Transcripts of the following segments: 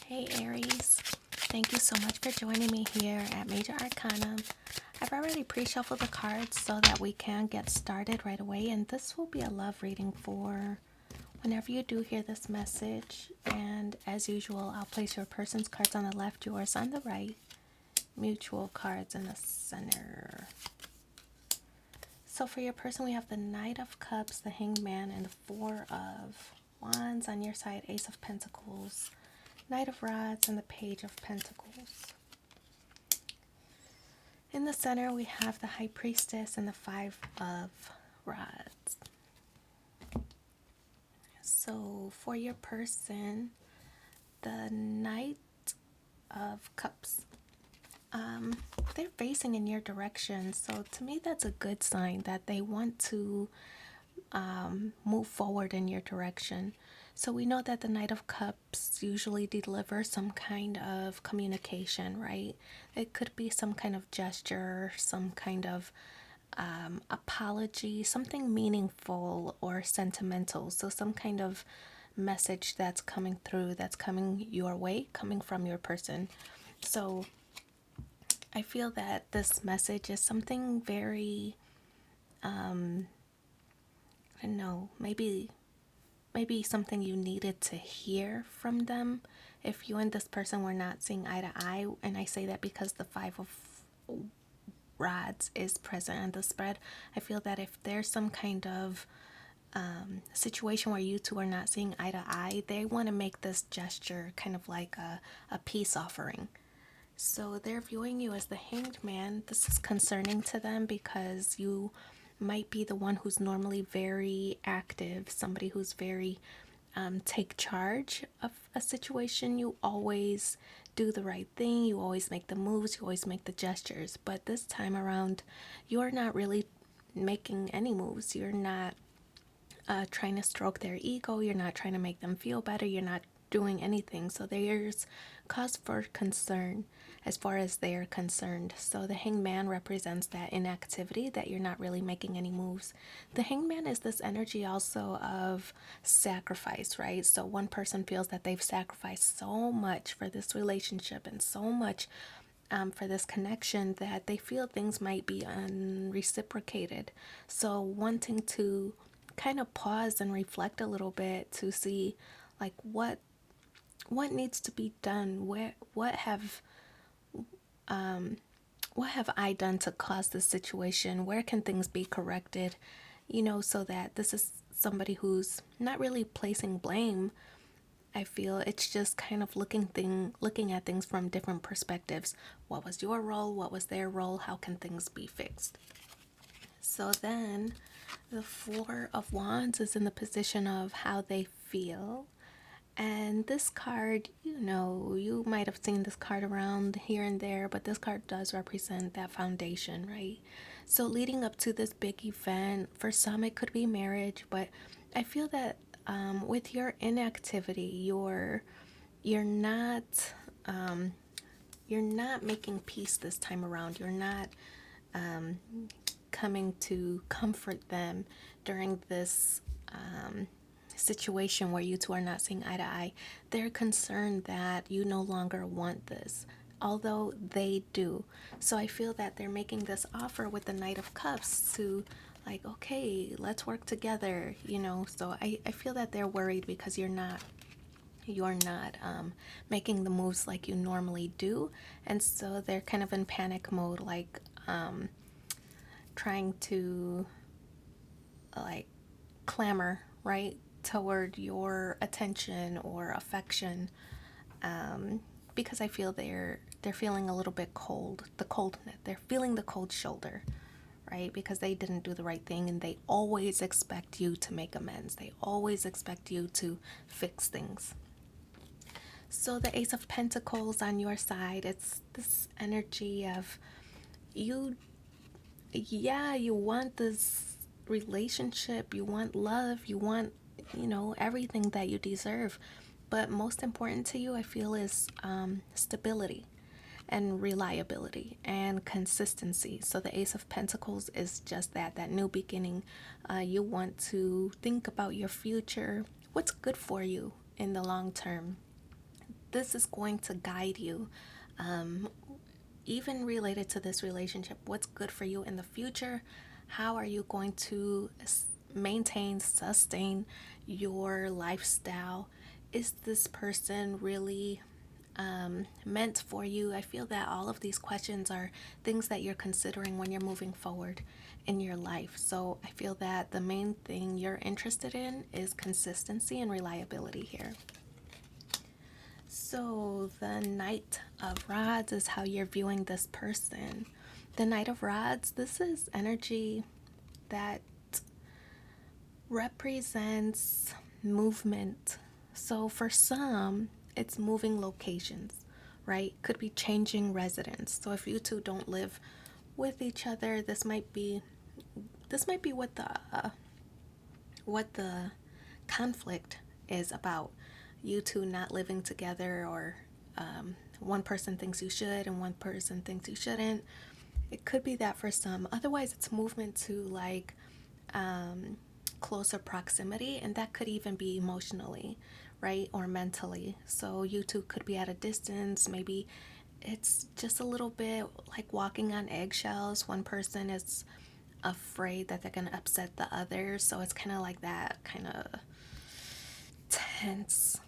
Hey Aries, thank you so much for joining me here at Major Arcanum. I've already pre-shuffled the cards so that we can get started right away, and this will be a love reading for whenever you do hear this message. And as usual, I'll place your person's cards on the left, yours on the right, mutual cards in the center. So for your person, we have the Knight of Cups, the Hanged Man, and the Four of Wands. On your side, Ace of Pentacles, Knight of Rods, and the Page of Pentacles. In the center, we have the High Priestess and the Five of Rods. So for your person, the Knight of Cups, they're facing in your direction. So to me, that's a good sign that they want to move forward in your direction. So we know that the Knight of Cups usually delivers some kind of communication, right? It could be some kind of gesture, some kind of apology, something meaningful or sentimental. So some kind of message that's coming through, that's coming your way, coming from your person. So I feel that this message is something very, I don't know, maybe something you needed to hear from them if you and this person were not seeing eye to eye. And I say that because the Five of Rods is present in the spread. I feel that if there's some kind of situation where you two are not seeing eye to eye, they want to make this gesture kind of like a peace offering. So they're viewing you as the Hanged Man. This is concerning to them because you might be the one who's normally very active, somebody who's very take charge of a situation. You always do the right thing, you always make the moves, you always make the gestures. But this time around, you're not really making any moves. You're not trying to stroke their ego, you're not trying to make them feel better, you're not doing anything. So there's cause for concern as far as they're concerned. So the Hanged Man represents that inactivity, that you're not really making any moves. The Hanged Man is this energy also of sacrifice, right? So one person feels that they've sacrificed so much for this relationship and so much for this connection that they feel things might be unreciprocated. So wanting to kind of pause and reflect a little bit to see like what needs to be done, what have I done to cause this situation, where can things be corrected, so that this is somebody who's not really placing blame. I feel it's just kind of looking at things from different perspectives. What was your role, what was their role, how can things be fixed? So then the Four of Wands is in the position of how they feel. And this card, you might have seen this card around here and there, but this card does represent that foundation, right? So leading up to this big event, for some it could be marriage, but I feel that with your inactivity, you're not making peace this time around. You're not coming to comfort them during this situation where you two are not seeing eye to eye. They're concerned that you no longer want this, although they do. So I feel that they're making this offer with the Knight of Cups to like, okay, let's work together, So I feel that they're worried because you're not making the moves like you normally do. And so they're kind of in panic mode, like trying to like clamor, right, toward your attention or affection, because I feel they're feeling a little bit cold, the coldness. They're feeling the cold shoulder, right? Because they didn't do the right thing, and they always expect you to make amends. They always expect you to fix things. So the Ace of Pentacles on your side, it's this energy of you want this relationship, you want love, you want, everything that you deserve. But most important to you, I feel, is stability and reliability and consistency. So the Ace of Pentacles is just that new beginning. You want to think about your future, what's good for you in the long term. this is going to guide you. Um, Even related to this relationship, what's good for you in the future? How are you going to maintain, sustain your lifestyle? Is this person really meant for you? I feel that all of these questions are things that you're considering when you're moving forward in your life. So I feel that the main thing you're interested in is consistency and reliability here. So, the Knight of Rods is how you're viewing this person. The Knight of Rods, this is energy that represents movement. So, for some, it's moving locations, right? Could be changing residence. So, if you two don't live with each other, this might be what the conflict is about. You two not living together, or one person thinks you should and one person thinks you shouldn't. It could be that for some. Otherwise, it's movement to like closer proximity, and that could even be emotionally, right? Or mentally. So you two could be at a distance. Maybe it's just a little bit like walking on eggshells. One person is afraid that they're going to upset the other. So it's kind of like that kind of tense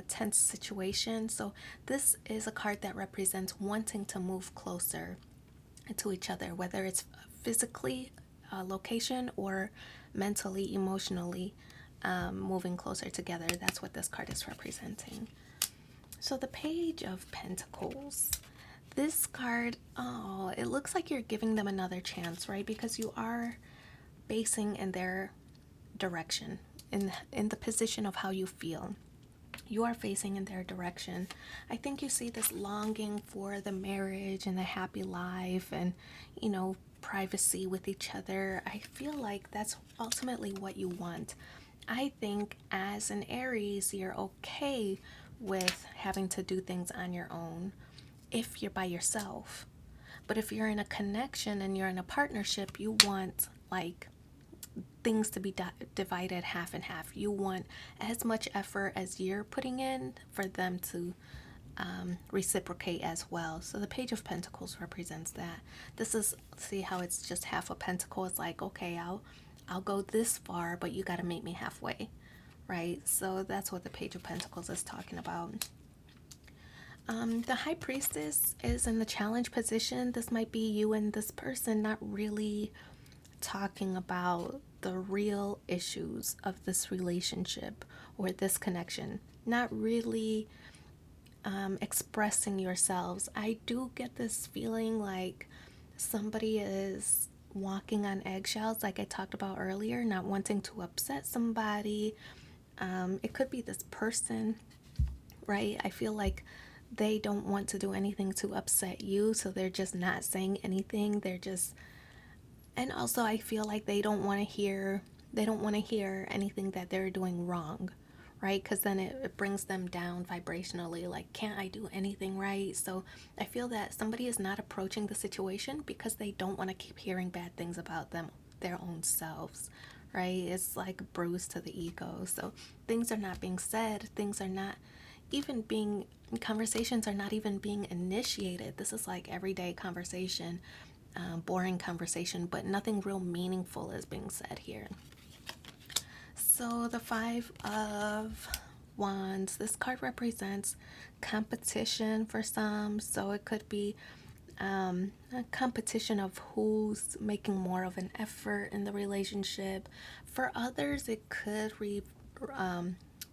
tense situation. So this is a card that represents wanting to move closer to each other, whether it's physically location or mentally, emotionally moving closer together. That's what this card is representing. So the Page of Pentacles. This card, oh, it looks like you're giving them another chance, right? Because you are basing in their direction, in the position of how you feel. You are facing in their direction. I think you see this longing for the marriage and the happy life and, privacy with each other. I feel like that's ultimately what you want. I think as an Aries, you're okay with having to do things on your own if you're by yourself. But if you're in a connection and you're in a partnership, you want like things to be divided half and half. You want as much effort as you're putting in for them to reciprocate as well. So the Page of Pentacles represents that. This is, see how it's just half a pentacle. It's like, okay, I'll go this far, but you got to meet me halfway, right? So that's what the Page of Pentacles is talking about. The High Priestess is in the challenge position. This might be you and this person not really talking about the real issues of this relationship or this connection, not really expressing yourselves. I do get this feeling like somebody is walking on eggshells, like I talked about earlier, not wanting to upset somebody. It could be this person, right? I feel like they don't want to do anything to upset you, so they're just not saying anything. They're just, and also I feel like they don't want to hear anything that they're doing wrong, right? Because then it brings them down vibrationally, like, can't I do anything right? So I feel that somebody is not approaching the situation because they don't want to keep hearing bad things about their own selves, right? It's like bruise to the ego. So things are not being said, conversations are not even being initiated. This is like everyday conversation, boring conversation, but nothing real meaningful is being said here. So the Five of Wands, this card represents competition for some. So it could be a competition of who's making more of an effort in the relationship. For others, it could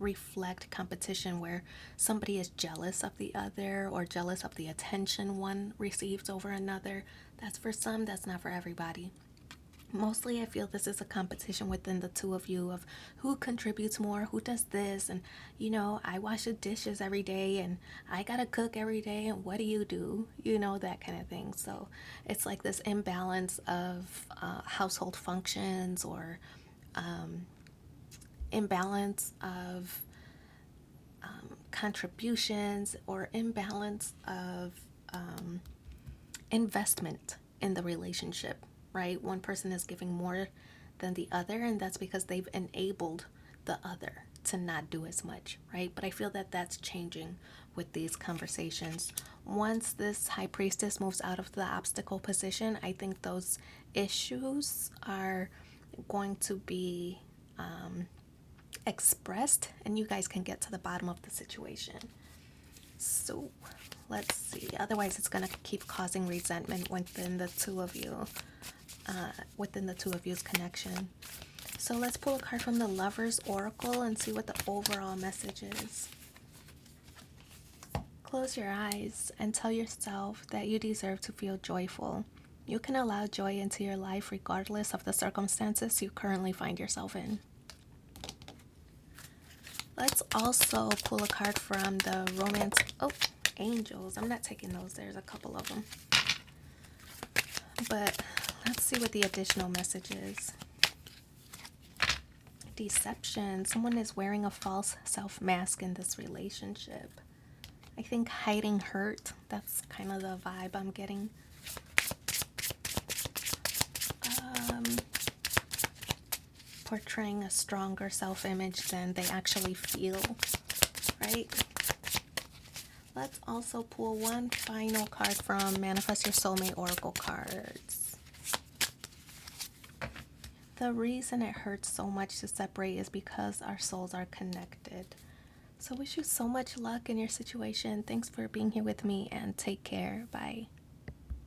reflect competition where somebody is jealous of the other or jealous of the attention one receives over another. That's for some, that's not for everybody. Mostly I feel this is a competition within the two of you of who contributes more, who does this, and I wash the dishes every day and I gotta cook every day, and what do, that kind of thing. So it's like this imbalance of household functions, or imbalance of contributions, or imbalance of investment in the relationship, right? One person is giving more than the other, and that's because they've enabled the other to not do as much, right? But I feel that that's changing with these conversations. Once this high priestess moves out of the obstacle position, I think those issues are going to be expressed, and you guys can get to the bottom of the situation. So let's see. Otherwise, it's going to keep causing resentment within the two of you, within the two of you's connection. So let's pull a card from the Lover's Oracle and see what the overall message is. Close your eyes and tell yourself that you deserve to feel joyful. You can allow joy into your life regardless of the circumstances you currently find yourself in. Let's also pull a card from the romance... Oh, angels. I'm not taking those. There's a couple of them. But let's see what the additional message is. Deception. Someone is wearing a false self-mask in this relationship. I think hiding hurt. That's kind of the vibe I'm getting. Portraying a stronger self-image than they actually feel, right? Let's also pull one final card from Manifest Your Soulmate Oracle cards. The reason it hurts so much to separate is because our souls are connected. So wish you so much luck in your situation. Thanks for being here with me, and take care. Bye.